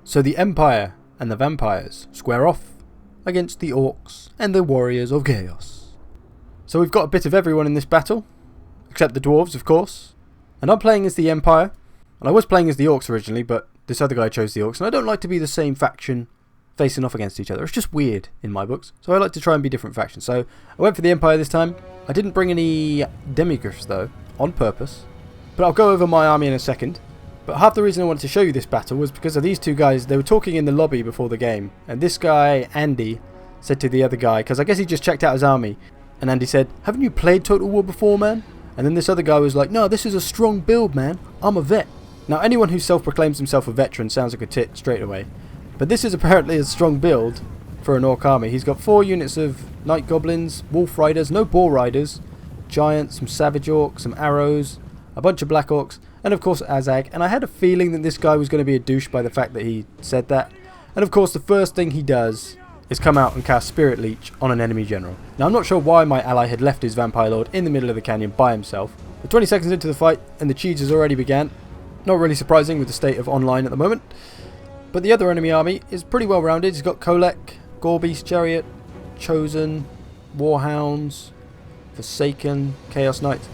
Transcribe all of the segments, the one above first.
So the Empire and the Vampires square off against the Orcs and the Warriors of Chaos. So we've got a bit of everyone in this battle, except the Dwarves, of course. And I'm playing as the Empire, and I was playing as the Orcs originally, but this other guy chose the Orcs, and I don't like to be the same faction facing off against each other. It's just weird in my books, so I like to try and be different factions. So I went for the Empire this time. I didn't bring any demigryphs though, on purpose, but I'll go over my army in a second. But half the reason I wanted to show you this battle was because of these two guys. They were talking in the lobby before the game, and this guy, Andy, said to the other guy, because I guess he just checked out his army, and Andy said, "Haven't you played Total War before, man?" And then this other guy was like, "No, this is a strong build, man. I'm a vet." Now anyone who self-proclaims himself a veteran sounds like a tit straight away, but this is apparently a strong build for an Orc army. He's got 4 units of Night Goblins, Wolf Riders, no Boar Riders, Giants, some Savage Orcs, some Arrows, a bunch of Black Orcs, and of course Azag. And I had a feeling that this guy was going to be a douche by the fact that he said that. And of course the first thing he does is come out and cast Spirit Leech on an enemy general. Now I'm not sure why my ally had left his Vampire Lord in the middle of the canyon by himself. But 20 seconds into the fight and the cheese has already began. Not really surprising with the state of online at the moment. But the other enemy army is pretty well rounded. He's got Kolek, Gorbeast Chariot, Chosen, Warhounds, Forsaken, Chaos Knights.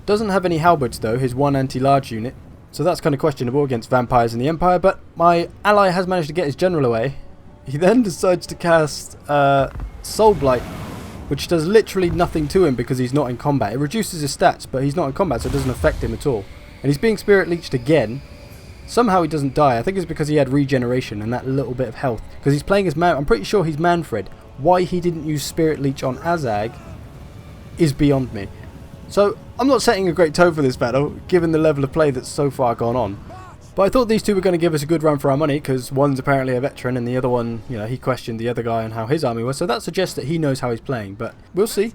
Doesn't have any halberds though, his one anti-large unit. So that's kind of questionable against vampires in the Empire. But my ally has managed to get his general away. He then decides to cast Soul Blight, which does literally nothing to him because he's not in combat. It reduces his stats, but he's not in combat, so it doesn't affect him at all. And he's being Spirit Leeched again. Somehow he doesn't die. I think it's because he had regeneration and that little bit of health. Because he's playing as I'm pretty sure he's Manfred. Why he didn't use Spirit Leech on Azag is beyond me. So I'm not setting a great tone for this battle, given the level of play that's so far gone on. But I thought these two were going to give us a good run for our money, because one's apparently a veteran and the other one, you know, he questioned the other guy on how his army was. So that suggests that he knows how he's playing, but we'll see.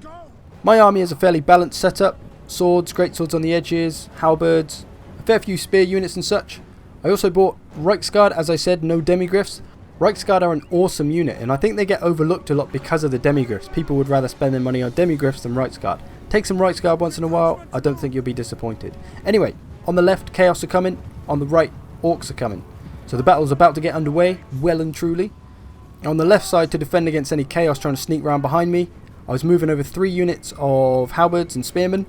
My army is a fairly balanced setup. Swords, great swords on the edges, halberds, a fair few spear units and such. I also bought Reiksguard, as I said, no demigryphs. Reiksguard are an awesome unit, and I think they get overlooked a lot because of the demigryphs. People would rather spend their money on demigryphs than Reiksguard. Take some Reiksguard once in a while, I don't think you'll be disappointed. Anyway, on the left, Chaos are coming. On the right, Orcs are coming. So the battle's about to get underway, well and truly. On the left side, to defend against any Chaos trying to sneak around behind me, I was moving over 3 units of halberds and spearmen.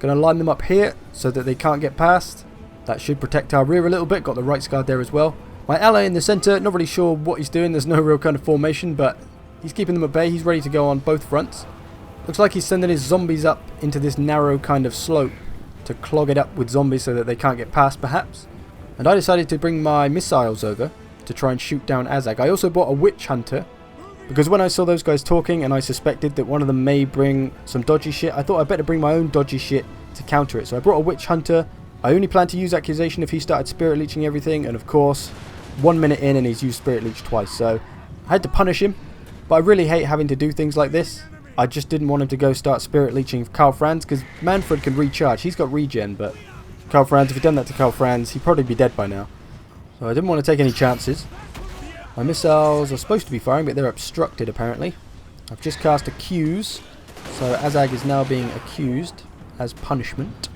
Going to line them up here so that they can't get past. That should protect our rear a little bit. Got the Reiksguard there as well. My ally in the centre, not really sure what he's doing. There's no real kind of formation, but he's keeping them at bay. He's ready to go on both fronts. Looks like he's sending his zombies up into this narrow kind of slope to clog it up with zombies so that they can't get past, perhaps. And I decided to bring my missiles over to try and shoot down Azag. I also bought a Witch Hunter, because when I saw those guys talking and I suspected that one of them may bring some dodgy shit, I thought I'd better bring my own dodgy shit to counter it. So I brought a Witch Hunter. I only plan to use Accusation if he started Spirit Leeching everything, and of course 1 minute in and he's used Spirit Leech twice, so I had to punish him. But I really hate having to do things like this. I just didn't want him to go start Spirit Leeching Karl Franz, because Manfred can recharge. He's got regen, but Karl Franz, if he'd done that to Karl Franz, he'd probably be dead by now. So I didn't want to take any chances. My missiles are supposed to be firing, but they're obstructed apparently. I've just cast Accuse, so Azag is now being accused as punishment.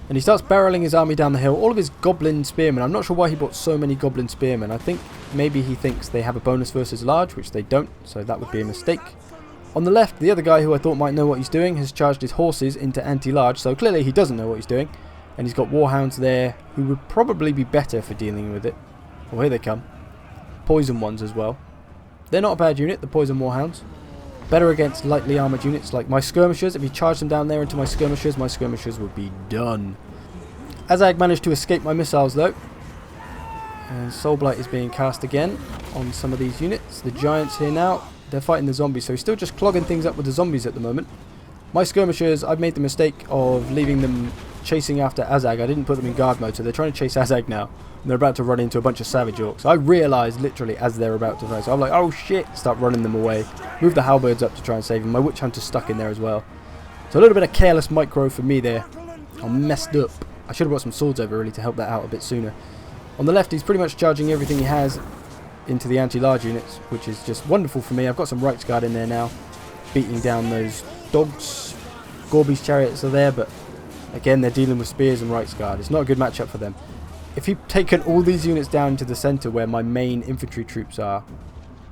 And he starts barreling his army down the hill. All of his Goblin Spearmen. I'm not sure why he bought so many Goblin Spearmen. I think maybe he thinks they have a bonus versus large, which they don't, so that would be a mistake. On the left, the other guy who I thought might know what he's doing has charged his horses into anti-large, so clearly he doesn't know what he's doing. And he's got Warhounds there, who would probably be better for dealing with it. Oh, here they come. Poison ones as well. They're not a bad unit, the Poison Warhounds. Better against lightly armoured units like my skirmishers. If he charged them down there into my skirmishers would be done. Azag managed to escape my missiles though. And Soul Blight is being cast again on some of these units. The Giants here now, they're fighting the zombies, so he's still just clogging things up with the zombies at the moment. My skirmishers, I've made the mistake of leaving them chasing after Azag. I didn't put them in guard mode, so they're trying to chase Azag now. And they're about to run into a bunch of Savage Orcs. I realised literally as they're about to fight, so I'm like, oh shit, start running them away. Move the halberds up to try and save them. My Witch Hunter's stuck in there as well. So a little bit of careless micro for me there. I'm messed up. I should have brought some swords over really to help that out a bit sooner. On the left, he's pretty much charging everything he has into the anti-large units, which is just wonderful for me. I've got some Reiksguard in there now, beating down those dogs. Gorbeast Chariots are there, but again, they're dealing with spears and Reiksguard. It's not a good matchup for them. If he'd taken all these units down to the centre where my main infantry troops are,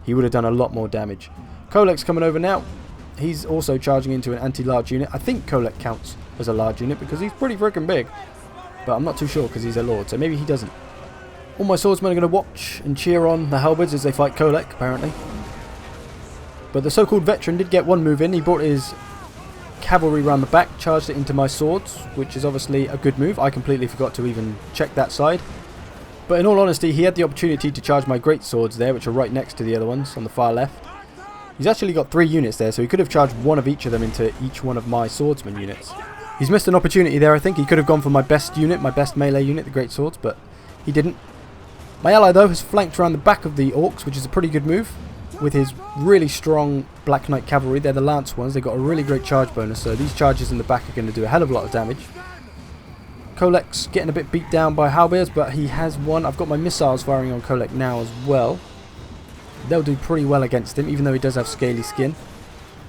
he would have done a lot more damage. Kolek's coming over now. He's also charging into an anti-large unit. I think Kolek counts as a large unit because he's pretty freaking big. But I'm not too sure because he's a lord, so maybe he doesn't. All my swordsmen are going to watch and cheer on the halberds as they fight Kolek, apparently. But the so-called veteran did get one move in. He brought his cavalry round the back, charged it into my swords, which is obviously a good move. I completely forgot to even check that side. But in all honesty, he had the opportunity to charge my great swords there, which are right next to the other ones on the far left. He's actually got 3 units there, so he could have charged one of each of them into each one of my swordsman units. He's missed an opportunity there, I think. He could have gone for my best unit, my best melee unit, the great swords, but he didn't. My ally, though, has flanked around the back of the orcs, which is a pretty good move, with his really strong Black Knight cavalry. They're the lance ones. They've got a really great charge bonus, so these charges in the back are going to do a hell of a lot of damage. Kolek's getting a bit beat down by halberds, but he has won. I've got my missiles firing on Kolek now as well. They'll do pretty well against him, even though he does have scaly skin.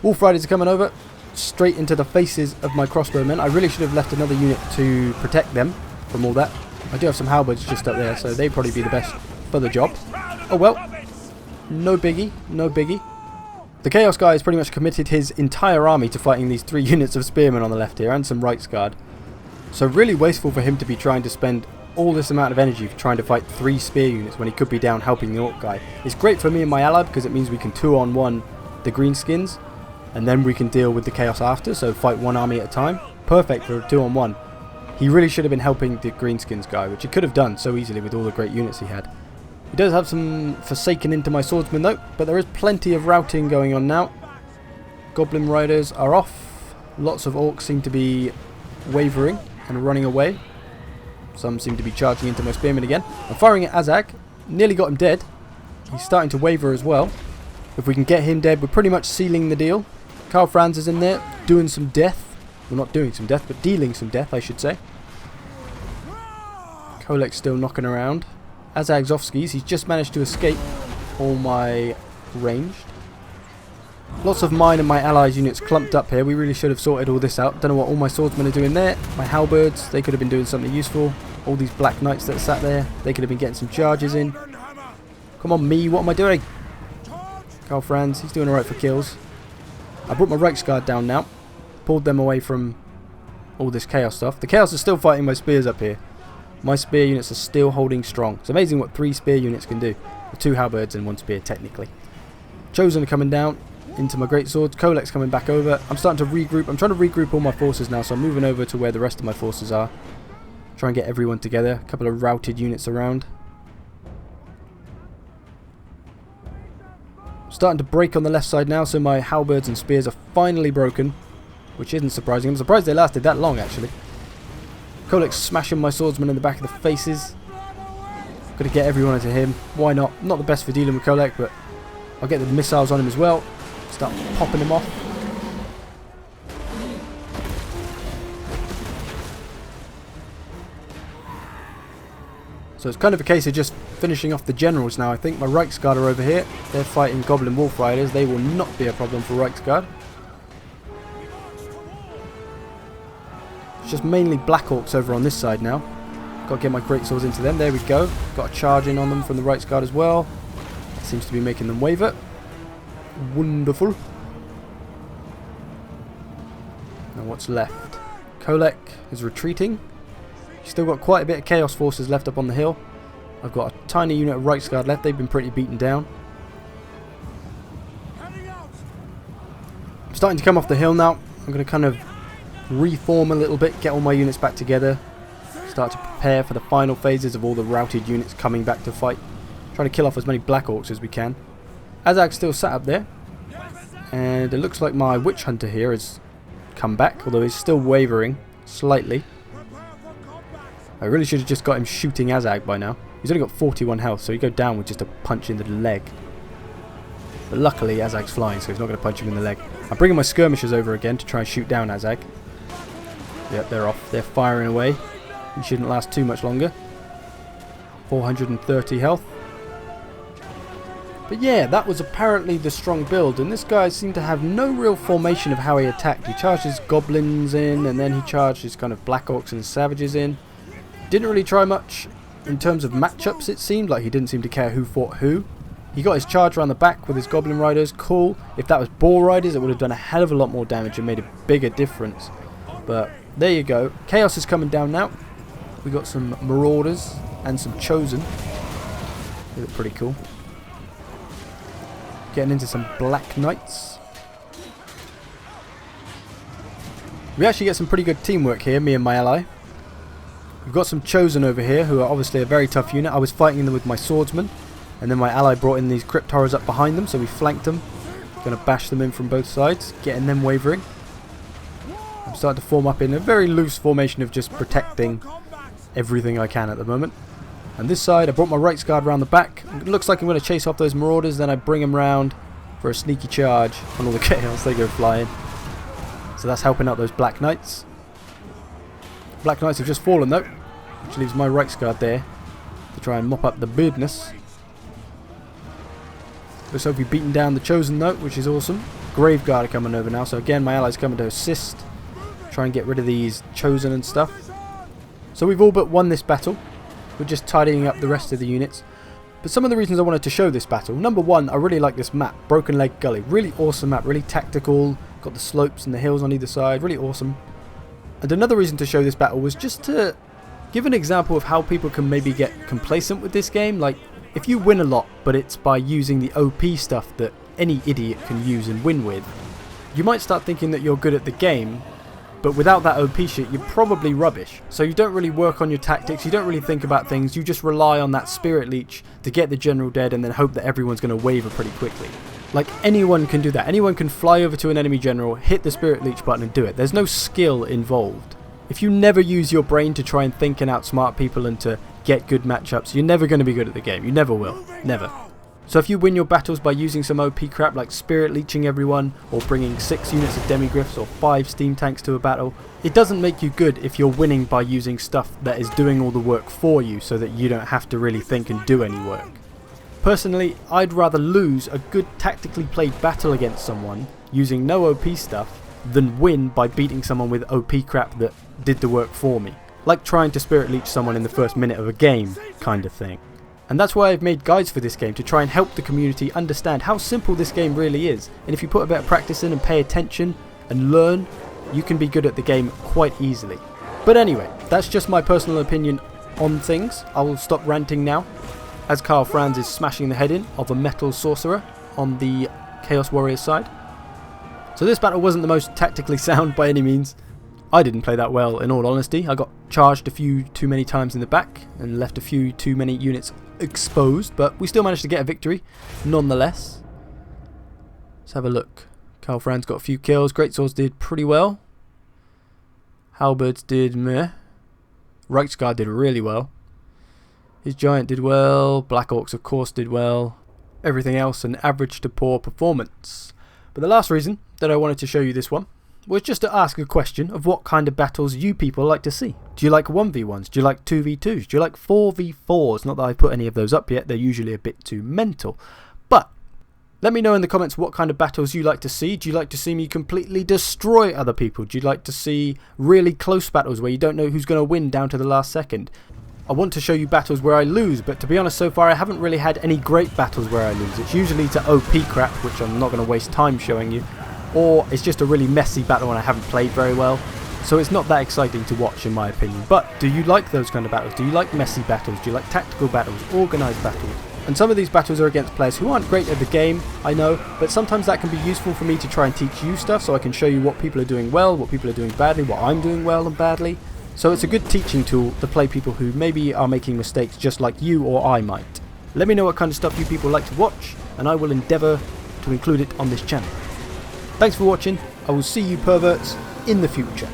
Wolf Riders are coming over, straight into the faces of my crossbowmen. I really should have left another unit to protect them from all that. I do have some halberds just up there, so they'd probably be the best for the job. Oh well. No biggie, no biggie. The Chaos guy has pretty much committed his entire army to fighting these 3 units of spearmen on the left here and some Reichs Guard. So really wasteful for him to be trying to spend all this amount of energy for trying to fight 3 spear units when he could be down helping the orc guy. It's great for me and my ally because it means we can 2-on-1 the greenskins and then we can deal with the Chaos after, so fight 1 army at a time. Perfect for a 2-on-1. He really should have been helping the greenskins guy, which he could have done so easily with all the great units he had. He does have some Forsaken into my swordsman though, but there is plenty of routing going on now. Goblin riders are off. Lots of orcs seem to be wavering and running away. Some seem to be charging into my spearmen again. I'm firing at Azag. Nearly got him dead. He's starting to waver as well. If we can get him dead, we're pretty much sealing the deal. Karl Franz is in there doing some death. Well, not doing some death, but dealing some death, I should say. Kolek's still knocking around. Azag's off skis. He's just managed to escape all my ranged. Lots of mine and my allies' units clumped up here. We really should have sorted all this out. Don't know what all my swordsmen are doing there. My halberds, they could have been doing something useful. All these black knights that sat there, they could have been getting some charges in. Come on, me, what am I doing? Karl Franz, he's doing alright for kills. I brought my Reichsguard down now. Pulled them away from all this Chaos stuff. The Chaos are still fighting my spears up here. My spear units are still holding strong. It's amazing what 3 spear units can do. With 2 halberds and 1 spear, technically. Chosen are coming down into my great swords. Kolek's coming back over. I'm starting to regroup. I'm trying to regroup all my forces now, so I'm moving over to where the rest of my forces are. Try and get everyone together. A couple of routed units around. Starting to break on the left side now, so my halberds and spears are finally broken, which isn't surprising. I'm surprised they lasted that long, actually. Kolek's smashing my swordsman in the back of the faces. Got to get everyone into him. Why not? Not the best for dealing with Kolek, but I'll get the missiles on him as well. Start popping him off. So it's kind of a case of just finishing off the generals now, I think. My Reichsguard are over here. They're fighting Goblin Wolf Riders. They will not be a problem for Reichsguard. It's just mainly Black Orcs over on this side now. Got to get my great swords into them. There we go. Got a charge in on them from the Reichsguard as well. Seems to be making them waver. Wonderful. Now what's left? Kolek is retreating. Still got quite a bit of Chaos forces left up on the hill. I've got a tiny unit of Reichsguard left. They've been pretty beaten down. I'm starting to come off the hill now. I'm going to kind of reform a little bit, get all my units back together. Start to prepare for the final phases of all the routed units coming back to fight. Trying to kill off as many Black Orcs as we can. Azag's still sat up there. And it looks like my Witch Hunter here has come back, although he's still wavering slightly. I really should have just got him shooting Azag by now. He's only got 41 health, so he'd go down with just a punch in the leg. But luckily Azag's flying, so he's not going to punch him in the leg. I'm bringing my skirmishers over again to try and shoot down Azag. Yep, they're off. They're firing away. He shouldn't last too much longer. 430 health. But yeah, that was apparently the strong build, and this guy seemed to have no real formation of how he attacked. He charged his goblins in, and then he charged his kind of Black Orcs and Savages in. Didn't really try much in terms of matchups, it seemed like he didn't seem to care who fought who. He got his charge around the back with his Goblin Riders, cool. If that was Boar Riders, it would have done a hell of a lot more damage and made a bigger difference. But there you go. Chaos is coming down now. We got some Marauders and some Chosen. They look pretty cool. Getting into some Black Knights. We actually get some pretty good teamwork here, me and my ally. We've got some Chosen over here, who are obviously a very tough unit. I was fighting them with my Swordsman, and then my ally brought in these Crypt Horrors up behind them, so we flanked them. Going to bash them in from both sides, getting them wavering. I'm starting to form up in a very loose formation of just protecting everything I can at the moment. And this side, I brought my Rights Guard around the back. It looks like I'm going to chase off those Marauders, then I bring them round for a sneaky charge on all the Chaos. They go flying. So that's helping out those Black Knights. Black Knights have just fallen though, which leaves my Rights Guard there to try and mop up the birdness. Looks like we've beaten down the Chosen though, which is awesome. Grave Guard are coming over now, so again my allies coming to assist, try and get rid of these Chosen and stuff. So we've all but won this battle. We're just tidying up the rest of the units. But some of the reasons I wanted to show this battle. Number one, I really like this map, Broken Leg Gully. Really awesome map, really tactical. Got the slopes and the hills on either side, really awesome. And another reason to show this battle was just to give an example of how people can maybe get complacent with this game. Like, if you win a lot, but it's by using the OP stuff that any idiot can use and win with, you might start thinking that you're good at the game, but without that OP shit, you're probably rubbish. So you don't really work on your tactics, you don't really think about things, you just rely on that Spirit Leech to get the general dead and then hope that everyone's going to waver pretty quickly. Like, anyone can do that. Anyone can fly over to an enemy general, hit the Spirit Leech button and do it. There's no skill involved. If you never use your brain to try and think and outsmart people and to get good matchups, you're never going to be good at the game. You never will. Never. So if you win your battles by using some OP crap like Spirit Leeching everyone, or bringing 6 units of Demigryphs or 5 Steam Tanks to a battle, it doesn't make you good if you're winning by using stuff that is doing all the work for you so that you don't have to really think and do any work. Personally, I'd rather lose a good tactically played battle against someone using no OP stuff than win by beating someone with OP crap that did the work for me. Like trying to Spirit Leech someone in the first minute of a game, kind of thing. And that's why I've made guides for this game, to try and help the community understand how simple this game really is. And if you put a bit of practice in and pay attention and learn, you can be good at the game quite easily. But anyway, that's just my personal opinion on things. I will stop ranting now, as Karl Franz is smashing the head in of a metal sorcerer on the Chaos Warriors side. So this battle wasn't the most tactically sound by any means. I didn't play that well, in all honesty. I got charged a few too many times in the back and left a few too many units exposed, but we still managed to get a victory nonetheless. Let's have a look. Karl Franz got a few kills. Greatswords did pretty well. Halberds did meh. Reichsguard did really well. His Giant did well. Black Orcs of course did well. Everything else an average to poor performance. But the last reason that I wanted to show you this one was just to ask a question of what kind of battles you people like to see. Do you like 1v1s? Do you like 2v2s? Do you like 4v4s? Not that I've put any of those up yet, they're usually a bit too mental. But let me know in the comments what kind of battles you like to see. Do you like to see me completely destroy other people? Do you like to see really close battles where you don't know who's going to win down to the last second? I want to show you battles where I lose, but to be honest, so far I haven't really had any great battles where I lose. It's usually to OP crap, which I'm not going to waste time showing you, or it's just a really messy battle and I haven't played very well. So it's not that exciting to watch in my opinion. But do you like those kind of battles? Do you like messy battles? Do you like tactical battles? Organised battles? And some of these battles are against players who aren't great at the game, I know, but sometimes that can be useful for me to try and teach you stuff so I can show you what people are doing well, what people are doing badly, what I'm doing well and badly. So it's a good teaching tool to play people who maybe are making mistakes just like you or I might. Let me know what kind of stuff you people like to watch, and I will endeavour to include it on this channel. Thanks for watching. I will see you perverts in the future.